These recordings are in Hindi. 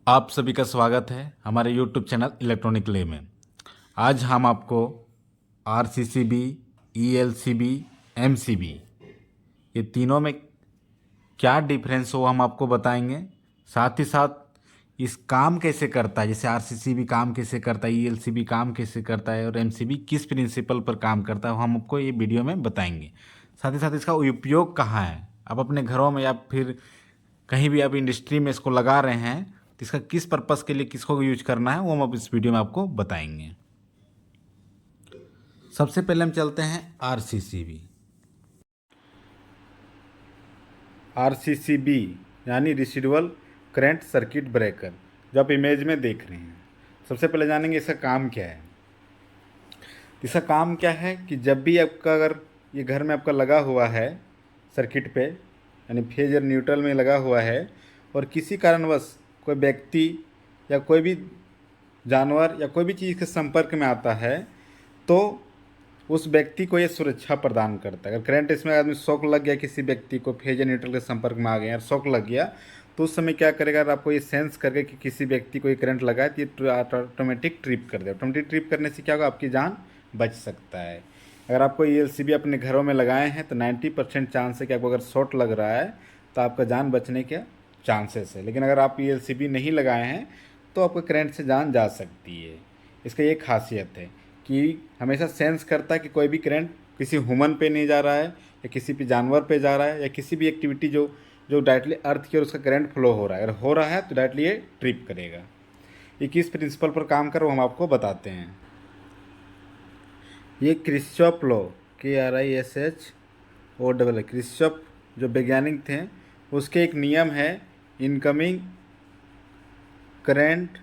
आप सभी का स्वागत है हमारे YouTube चैनल इलेक्ट्रॉनिक ले में। आज हम आपको RCCB, ELCB, MCB ये तीनों में क्या डिफरेंस हो हम आपको बताएंगे। साथ ही साथ इस काम कैसे करता है, जैसे RCCB काम कैसे करता है, ELCB काम कैसे करता है और MCB किस प्रिंसिपल पर काम करता है, वो हम आपको ये वीडियो में बताएंगे। साथ ही साथ इसका उपयोग कहाँ है, आप अपने घरों में या फिर कहीं भी आप इंडस्ट्री में इसको लगा रहे हैं तो इसका किस पर्पज़ के लिए किसको यूज करना है वो हम अब इस वीडियो में आपको बताएंगे। सबसे पहले हम चलते हैं RCCB। RCCB यानी रेसिडुअल करंट सर्किट ब्रेकर, जो आप इमेज में देख रहे हैं। सबसे पहले जानेंगे इसका काम क्या है। इसका काम क्या है कि जब भी आपका अगर ये घर में आपका लगा हुआ है सर्किट पे, यानी फेज और न्यूट्रल में लगा हुआ है, और किसी कारणवश कोई व्यक्ति या कोई भी जानवर या कोई भी चीज़ के संपर्क में आता है तो उस व्यक्ति को ये सुरक्षा प्रदान करता है। अगर करंट इसमें आदमी शॉक लग गया, किसी व्यक्ति को फेज या न्यूट्रल के संपर्क में आ गए और शॉक लग गया, तो उस समय क्या करेगा, अगर आपको ये सेंस करके कि किसी व्यक्ति को ये करंट लगा है तो ये ऑटोमेटिक ट्रिप कर दे। ऑटोमेटिक ट्रिप करने से क्या होगा, आपकी जान बच सकता है। अगर आपको ELCB अपने घरों में लगाए हैं तो 90% चांस है कि आपको अगर शॉट लग रहा है तो आपका जान बचने के चांसेस है। लेकिन अगर आप ELCB नहीं लगाए हैं तो आपको करंट से जान जा सकती है। इसका ये खासियत है कि हमेशा सेंस करता है कि कोई भी करंट किसी ह्यूमन पे नहीं जा रहा है या किसी भी जानवर पे जा रहा है या किसी भी एक्टिविटी जो जो डायरेक्टली अर्थ की ओर उसका करंट फ्लो हो रहा है। अगर हो रहा है तो डायरेक्टली ये ट्रिप करेगा। ये किस प्रिंसिपल पर काम कर वो हम आपको बताते हैं। ये किरचॉफ लॉ, KRISHOW, किरचॉफ जो वैज्ञानिक थे उसके एक नियम है, incoming current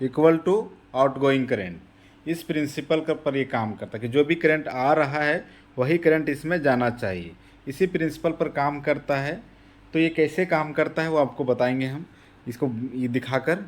equal to outgoing current. इस प्रिंसिपल का पर ये काम करता है कि जो भी करंट आ रहा है वही करंट इसमें जाना चाहिए। इसी प्रिंसिपल पर काम करता है। तो ये कैसे काम करता है वो आपको बताएंगे हम इसको ये दिखाकर।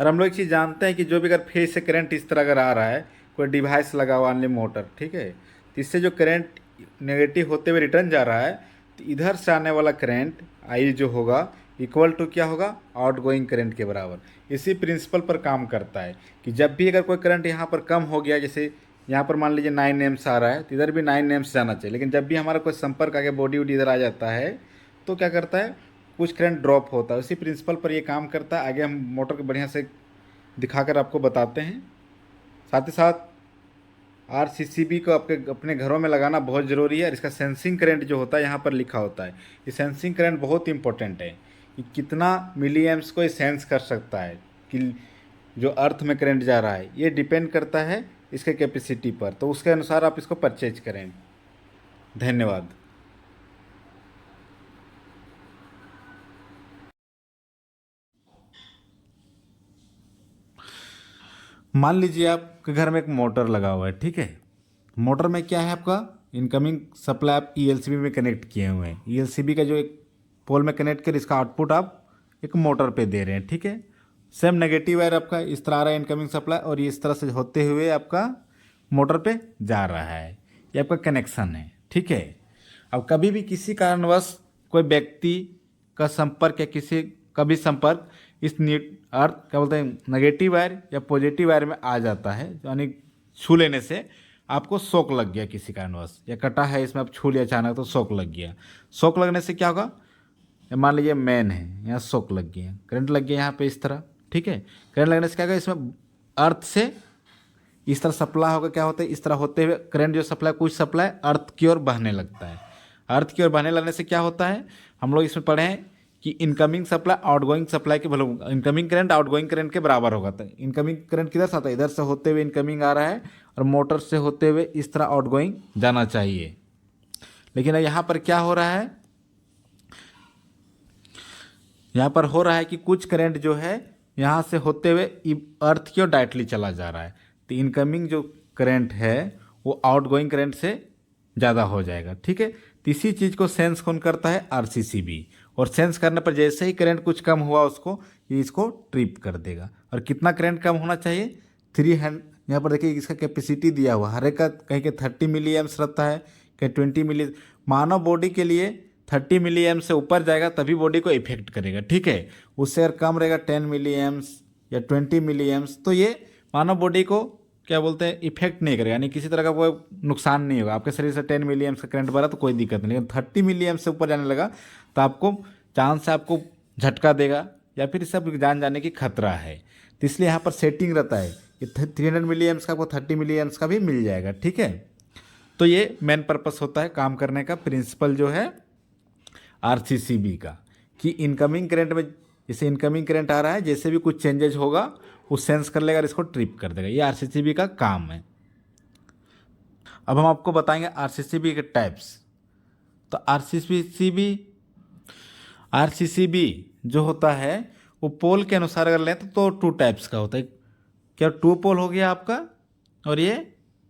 और हम लोग एक चीज़ जानते हैं कि जो भी अगर फेज से करंट इस तरह अगर आ रहा है, कोई डिवाइस लगा हुआ अन्य मोटर, ठीक है, तो इससे जो करंट नेगेटिव होते हुए रिटर्न जा रहा है तो इधर से आने वाला करंट आई जो होगा इक्वल टू क्या होगा, आउटगोइंग करंट के बराबर। इसी प्रिंसिपल पर काम करता है कि जब भी अगर कोई करंट यहाँ पर कम हो गया, जैसे यहाँ पर मान लीजिए 9 एम्स आ रहा है तो इधर भी 9 एम्स जाना चाहिए। लेकिन जब भी हमारा कोई संपर्क आगे बॉडी वॉडी इधर आ जाता है तो क्या करता है, कुछ करंट ड्रॉप होता है। उसी प्रिंसिपल पर ये काम करता है। आगे हम मोटर को बढ़िया से दिखाकर आपको बताते हैं। साथ ही साथ RCCB को आपके अपने घरों में लगाना बहुत ज़रूरी है। और इसका सेंसिंग करंट जो होता है यहाँ पर लिखा होता है। ये सेंसिंग करंट बहुत इंपॉर्टेंट है कि कितना मिली एम्स को ये सेंस कर सकता है कि जो अर्थ में करंट जा रहा है। ये डिपेंड करता है इसके कैपेसिटी पर, तो उसके अनुसार आप इसको परचेज करें। धन्यवाद। मान लीजिए आपके घर में एक मोटर लगा हुआ है, ठीक है। मोटर में क्या है, आपका इनकमिंग सप्लाई आप ELCB में कनेक्ट किए हुए हैं। ELCB का जो एक पोल में कनेक्ट कर इसका आउटपुट आप एक मोटर पे दे रहे हैं, ठीक है। सेम नेगेटिव वायर आपका इस तरह आ रहा है इनकमिंग सप्लाई, और ये इस तरह से होते हुए आपका मोटर पे जा रहा है। ये आपका कनेक्शन है, ठीक है। अब कभी भी किसी कारणवश कोई व्यक्ति का संपर्क या किसी का भी संपर्क इस अर्थ क्या बोलते हैं नेगेटिव वायर या पॉजिटिव वायर में आ जाता है, यानी छू लेने से आपको शॉक लग गया किसी कारणवश, या कटा है इसमें आप छू लिया अचानक तो शॉक लग गया। शॉक लगने से क्या होगा, मान लीजिए मैन है, यहाँ शॉक लग गया, करंट लग गया यहाँ पे इस तरह, ठीक है। करंट लगने से क्या होगा, इसमें अर्थ से इस तरह सप्लाई होगा, क्या होता है इस तरह होते हुए करंट जो सप्लाई कुछ सप्लाई अर्थ की ओर बहने लगता है। अर्थ की ओर बहने लगने से क्या होता है, हम लोग इसमें पढ़े हैं कि इनकमिंग सप्लाई आउटगोइंग सप्लाई के इनकमिंग करंट आउटगोइंग करंट के बराबर होगा। तो इनकमिंग करंट किधर से आता है, इधर से होते हुए इनकमिंग आ रहा है और मोटर से होते हुए इस तरह आउटगोइंग जाना चाहिए। लेकिन यहाँ पर क्या हो रहा है, यहाँ पर हो रहा है कि कुछ करंट जो है यहाँ से होते हुए अर्थ की ओर डायरेक्टली चला जा रहा है। तो इनकमिंग जो करंट है वो आउटगोइंग करंट से ज़्यादा हो जाएगा, ठीक है। तो इसी चीज़ को सेंस कौन करता है, RCCB। और सेंस करने पर जैसे ही करंट कुछ कम हुआ उसको ये इसको ट्रिप कर देगा। और कितना करंट कम होना चाहिए, 300। यहाँ पर देखिए इसका कैपेसिटी दिया हुआ, हर एक का कहीं के 30 मिली एम्स रहता है, कहीं 20 मिली। मानव बॉडी के लिए 30 मिली एम्प से ऊपर जाएगा तभी बॉडी को इफेक्ट करेगा, ठीक है। उससे अगर कम रहेगा 10 मिली एम्प्स या 20 मिली एम्प्स तो ये मानव बॉडी को क्या बोलते हैं इफेक्ट नहीं करेगा, यानी किसी तरह का कोई नुकसान नहीं होगा। आपके शरीर से 10 मिली एम्प्स का करंट भरा तो कोई दिक्कत नहीं, लेकिन 30 मिली एम्प्स से ऊपर जाने लगा तो आपको चांस से आपको झटका देगा या फिर इससे आपकी जान जाने की खतरा है। तो इसलिए यहाँ पर सेटिंग रहता है कि 300 मिली एम्प्स का आपको 30 मिली एम्प्स का भी मिल जाएगा, ठीक है। तो ये मेन पर्पस होता है काम करने का, प्रिंसिपल जो है आरसीसीबी का, कि इनकमिंग करंट में जैसे इनकमिंग करंट आ रहा है जैसे भी कुछ चेंजेज होगा वो सेंस कर लेगा और इसको ट्रिप कर देगा। ये आरसीसीबी का काम है। अब हम आपको बताएंगे आरसीसीबी के टाइप्स। तो आरसीसीबी जो होता है वो पोल के अनुसार अगर लें तो 2 टाइप्स का होता है। क्या 2 पोल हो गया आपका, और ये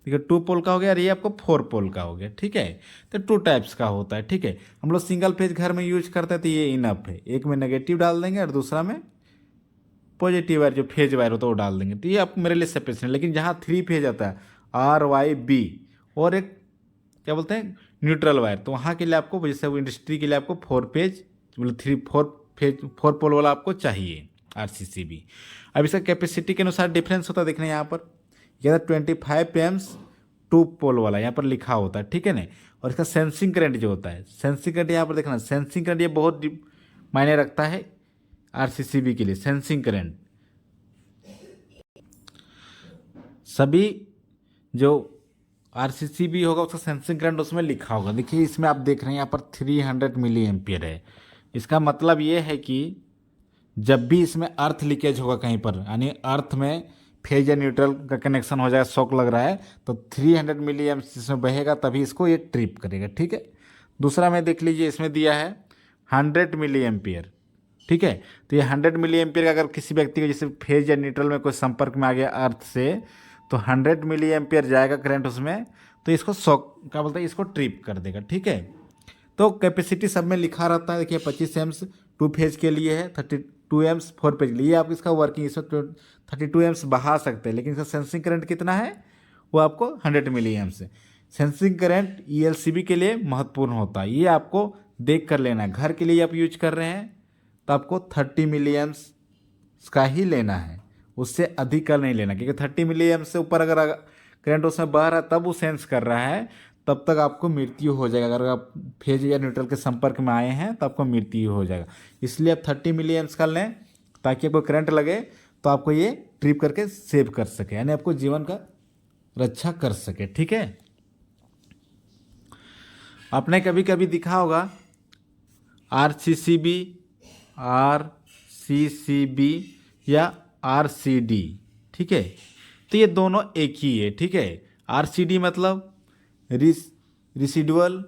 देखिए 2 पोल का हो गया और ये आपको 4 पोल का हो गया, ठीक है। तो 2 टाइप्स का होता है, ठीक है। हम लोग सिंगल फेज घर में यूज करते हैं तो ये इनफ है, एक में नेगेटिव डाल देंगे और दूसरा में पॉजिटिव वायर जो फेज वायर होता है वो डाल देंगे, तो ये आप मेरे लिए सफिशिएंट है। लेकिन जहाँ 3 फेज आता है RYB और एक क्या बोलते हैं न्यूट्रल वायर, तो वहाँ के लिए आपको जैसे वो इंडस्ट्री के लिए आपको 4 पेज मतलब 4 पोल वाला आपको चाहिए आरसीसीबी। अब इसका कैपेसिटी के अनुसार डिफरेंस होता है, देखना यहाँ पर यह 25 एम्स 2 पोल वाला यहाँ पर लिखा होता है, ठीक है ना। और इसका सेंसिंग करंट जो होता है, सेंसिंग करंट यहाँ पर देखना, सेंसिंग करंट ये बहुत मायने रखता है आरसीसीबी के लिए। सेंसिंग करंट सभी जो आरसीसीबी होगा उसका सेंसिंग करंट उसमें लिखा होगा। देखिए इसमें आप देख रहे हैं यहाँ पर 300 मिली एम्पियर है। इसका मतलब ये है कि जब भी इसमें अर्थ लीकेज होगा कहीं पर, यानी अर्थ में फेज या न्यूट्रल का कनेक्शन हो जाएगा, शॉक लग रहा है, तो 300 मिली एम्प्स इसमें बहेगा तभी इसको ये ट्रिप करेगा, ठीक है। दूसरा में देख लीजिए इसमें दिया है 100 मिली एम्पियर, ठीक है। तो ये 100 मिली एम्पियर का अगर किसी व्यक्ति के जैसे फेज या न्यूट्रल में कोई संपर्क में आ गया अर्थ से तो 100 मिली एम्पियर जाएगा करंट उसमें, तो इसको शॉक क्या बोलते हैं इसको ट्रिप कर देगा, ठीक है। तो कैपेसिटी सब में लिखा रहता है, देखिए 25 एम्स 2 फेज के लिए है, 32 एम्स 4 फेज के लिए। आप इसका वर्किंग इसमें 32 एम्स बहा सकते हैं, लेकिन इसका सेंसिंग करंट कितना है वो आपको 100 मिली एम्स है। सेंसिंग करंट ईएलसीबी के लिए महत्वपूर्ण होता है, ये आपको देख कर लेना है। घर के लिए आप यूज कर रहे हैं तो आपको 30 मिली एम्स का ही लेना है, उससे अधिक का नहीं लेना, क्योंकि 30 मिली एम्स से ऊपर अगर करंट उसमें बह रहा है तब वो सेंस कर रहा है, तब तक आपको मृत्यु हो जाएगा। अगर आप फेज या न्यूट्रल के संपर्क में आए हैं तो आपको मृत्यु हो जाएगा। इसलिए आप 30 मिली एम्स का लें ताकि आपको करंट लगे तो आपको ये ट्रिप करके सेव कर सके, यानी आपको जीवन का रक्षा कर सके, ठीक है। आपने कभी कभी दिखा होगा आरसीसीबी या आरसीडी, ठीक है। तो ये दोनों एक ही है, ठीक है। आरसीडी मतलब रिसीडुअल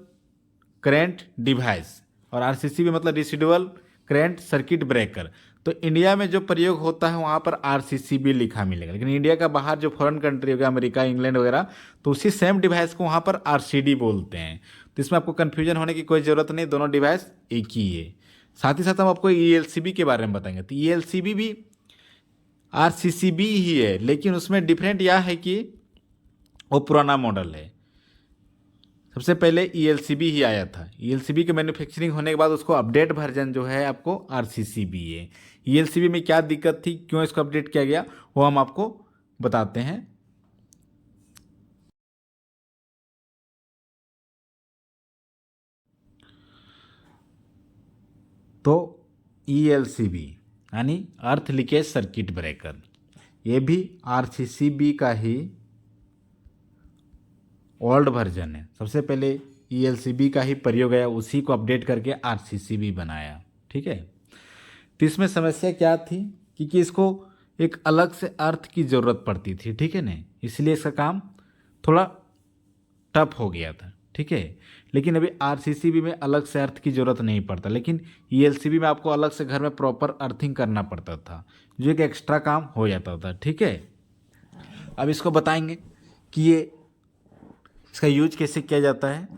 करंट डिवाइस और आरसीसीबी मतलब रिसीडुअल करंट सर्किट ब्रेकर। तो इंडिया में जो प्रयोग होता है वहाँ पर आरसीसीबी लिखा मिलेगा, लेकिन इंडिया का बाहर जो फॉरेन कंट्री हो गया अमेरिका इंग्लैंड वगैरह, तो उसी सेम डिवाइस को वहाँ पर आरसीडी बोलते हैं। तो इसमें आपको कन्फ्यूजन होने की कोई ज़रूरत नहीं, दोनों डिवाइस एक ही है। साथ ही साथ हम आपको ईएलसीबी के बारे में बताएंगे। तो ईएलसीबी भी आरसीसीबी ही है, लेकिन उसमें डिफरेंट यह है कि वो पुराना मॉडल है। सबसे पहले ईएलसीबी ही आया था, ईएलसीबी के मैन्युफैक्चरिंग होने के बाद उसको अपडेट वर्जन जो है आपको आरसीसीबी है। ईएलसीबी में क्या दिक्कत थी, क्यों इसको अपडेट किया गया, वो हम आपको बताते हैं। तो ईएलसीबी यानी अर्थ लीकेज सर्किट ब्रेकर, ये भी आरसीसीबी का ही ओल्ड वर्जन है। सबसे पहले ईएलसीबी का ही प्रयोग है, उसी को अपडेट करके आरसीसीबी बनाया, ठीक है। तो इसमें समस्या क्या थी क्योंकि इसको एक अलग से अर्थ की ज़रूरत पड़ती थी, ठीक है ना, इसलिए इसका काम थोड़ा टफ हो गया था, ठीक है। लेकिन अभी आरसीसीबी में अलग से अर्थ की ज़रूरत नहीं पड़ता, लेकिन ईएलसीबी में आपको अलग से घर में प्रॉपर अर्थिंग करना पड़ता था, जो एक एक्स्ट्रा काम हो जाता था, ठीक है। अब इसको बताएंगे कि ये इसका यूज कैसे किया जाता है।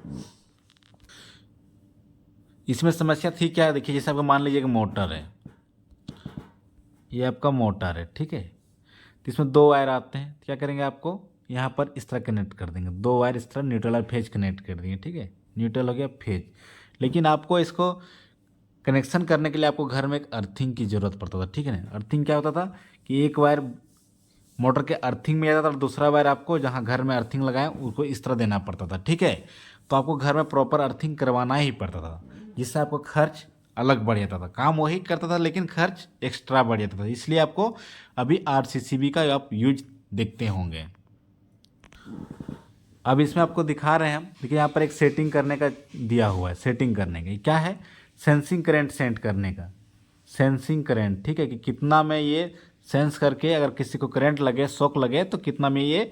इसमें समस्या थी क्या, देखिए जैसे आपका मान लीजिए कि मोटर है, ये आपका मोटर है, ठीक है। तो इसमें 2 वायर आते हैं, तो क्या करेंगे आपको यहाँ पर इस तरह कनेक्ट कर देंगे, 2 वायर इस तरह न्यूट्रल और फेज कनेक्ट कर देंगे, ठीक है। न्यूट्रल हो गया फेज, लेकिन आपको इसको कनेक्शन करने के लिए आपको घर में एक अर्थिंग की ज़रूरत पड़ता था, ठीक है ना। अर्थिंग क्या होता था कि एक वायर मोटर के अर्थिंग में जाता था और दूसरा वायर आपको जहाँ घर में अर्थिंग लगाए उसको इस तरह देना पड़ता था, ठीक है। तो आपको घर में प्रॉपर अर्थिंग करवाना ही पड़ता था, जिससे आपको खर्च अलग बढ़ जाता था। काम वही करता था लेकिन खर्च एक्स्ट्रा बढ़ जाता था, इसलिए आपको अभी आरसीसीबी का आप यूज देखते होंगे। अब इसमें आपको दिखा रहे हैं हम, देखिए यहाँ पर एक सेटिंग करने का दिया हुआ है। सेटिंग करने का क्या है, सेंसिंग करंट सेट करने का, सेंसिंग करंट, ठीक है, कि कितना में ये सेंस करके अगर किसी को करंट लगे, शॉक लगे तो कितना में ये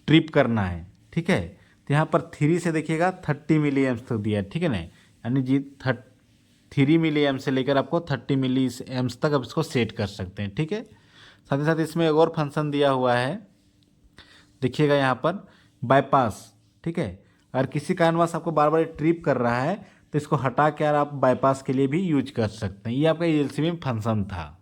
ट्रिप करना है, ठीक है। तो यहाँ पर 3 से देखिएगा 30 मिली एम्स तक दिया है, ठीक है ना, यानी जी 3 मिली एम्स से लेकर आपको 30 मिली एम्स तक आप इसको सेट कर सकते हैं, ठीक है। साथ ही साथ इसमें एक और फंक्शन दिया हुआ है, देखिएगा यहाँ पर बाईपास, ठीक है। अगर किसी कारणवश आपको बार बार ट्रिप कर रहा है तो इसको हटा के आप बाईपास के लिए भी यूज कर सकते हैं। ये आपका एलसीबी में फंक्शन था।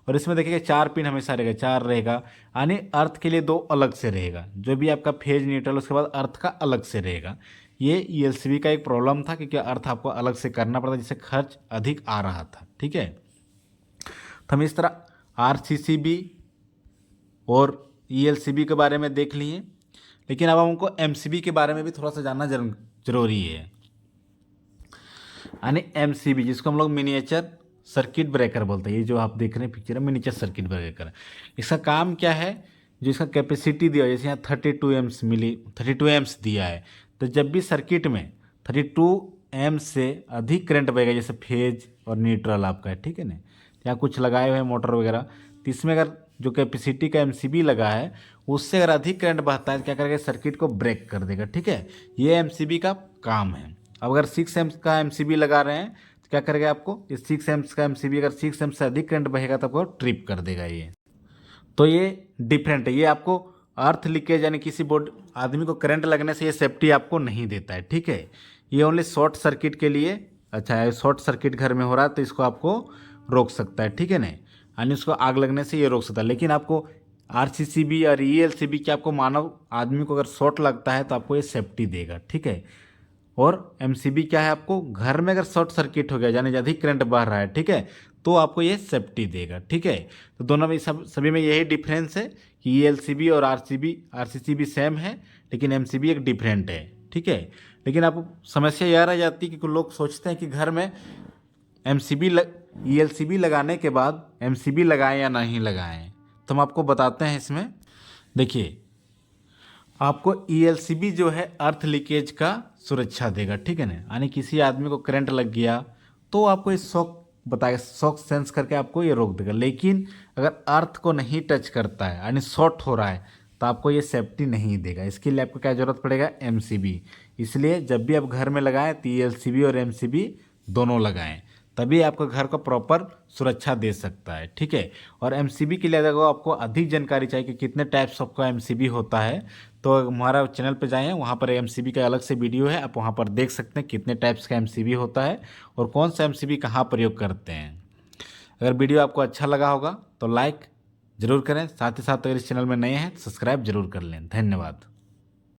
और इसमें देखिएगा 4 पिन हमेशा रहेगा, 4 रहेगा, यानी अर्थ के लिए 2 अलग से रहेगा, जो भी आपका फेज न्यूट्रल उसके बाद अर्थ का अलग से रहेगा। ये एलसीबी का एक प्रॉब्लम था क्योंकि अर्थ आपको अलग से करना पड़ता जिससे खर्च अधिक आ रहा था, ठीक है। तो हम इस तरह आरसीसीबी और ईएलसीबी के बारे में देख लिए, लेकिन अब हमको एमसीबी के बारे में भी थोड़ा सा जानना जरूरी है। यानी एमसीबी जिसको हम लोग मिनिएचर सर्किट ब्रेकर बोलते हैं, ये जो आप देख रहे हैं पिक्चर में मिनिएचर सर्किट ब्रेकर, इसका काम क्या है, जो इसका कैपेसिटी दिया है, जैसे यहाँ 32 एम्स दिया है, तो जब भी सर्किट में 32 एम्स से अधिक करंट बहेगा, जैसे फेज और न्यूट्रल आपका है, ठीक है ना, या कुछ लगाए हुए हैं मोटर वगैरह, तो इसमें अगर जो कैपेसिटी का एमसीबी लगा है उससे अगर अधिक करंट बहता है तो क्या करेगा, सर्किट को ब्रेक कर देगा, ठीक है। ये एमसीबी का काम है। अब अगर 6 एम्स का एमसीबी लगा रहे हैं तो क्या करेगा, आपको इस 6 एम्स का एमसीबी अगर 6 एम्स से अधिक करंट बहेगा तो आपको ट्रिप कर देगा ये। तो ये डिफरेंट है, ये आपको अर्थ लीकेज यानी किसी बोर्ड आदमी को करंट लगने से ये सेफ्टी आपको नहीं देता है, ठीक है। ये ओनली शॉर्ट सर्किट के लिए अच्छा है, शॉर्ट सर्किट घर में हो रहा है तो इसको आपको रोक सकता है, ठीक है ना, यानी उसको आग लगने से ये रोक सकता है। लेकिन आपको आरसीसीबी और ईएलसीबी के आपको मानव आदमी को अगर शॉर्ट लगता है तो आपको ये सेफ्टी देगा, ठीक है। और एमसीबी क्या है, आपको घर में अगर शॉर्ट सर्किट हो गया यानी अधिक करंट बह रहा है, ठीक है, तो आपको ये सेफ्टी देगा, ठीक है। तो दोनों में सभी में यही डिफरेंस है कि ईएलसीबी और आरसीसीबी सेम है, लेकिन एमसीबी एक डिफरेंट है, ठीक है। लेकिन आपको समस्या यह रह जाती है कि कुछ लोग सोचते हैं कि घर में ईएलसीबी लगाने के बाद एमसीबी लगाएं या नहीं लगाएं, तो हम आपको बताते हैं। इसमें देखिए, आपको ईएलसीबी जो है अर्थ लीकेज का सुरक्षा देगा, ठीक है ना, यानी किसी आदमी को करंट लग गया तो आपको इस शॉक बताएगा, शॉक सेंस करके आपको ये रोक देगा। लेकिन अगर अर्थ को नहीं टच करता है यानी शॉर्ट हो रहा है तो आपको ये सेफ्टी नहीं देगा। इसके लिए आपको क्या ज़रूरत पड़ेगा, एमसीबी। इसलिए जब भी आप घर में लगाएं तो ईएलसीबी और एमसीबी दोनों लगाएं, तभी आपको घर को प्रॉपर सुरक्षा दे सकता है, ठीक है। और एमसीबी के लिए अगर आपको अधिक जानकारी चाहिए कि कितने टाइप्स ऑफ का एमसीबी होता है तो हमारा चैनल पे जाएं, वहाँ पर एमसीबी का अलग से वीडियो है, आप वहाँ पर देख सकते हैं कितने टाइप्स का एमसीबी होता है और कौन सा एमसीबी कहाँ प्रयोग करते हैं। अगर वीडियो आपको अच्छा लगा होगा तो लाइक ज़रूर करें, साथ ही साथ अगर इस चैनल में नए हैं तो सब्सक्राइब जरूर कर लें। धन्यवाद।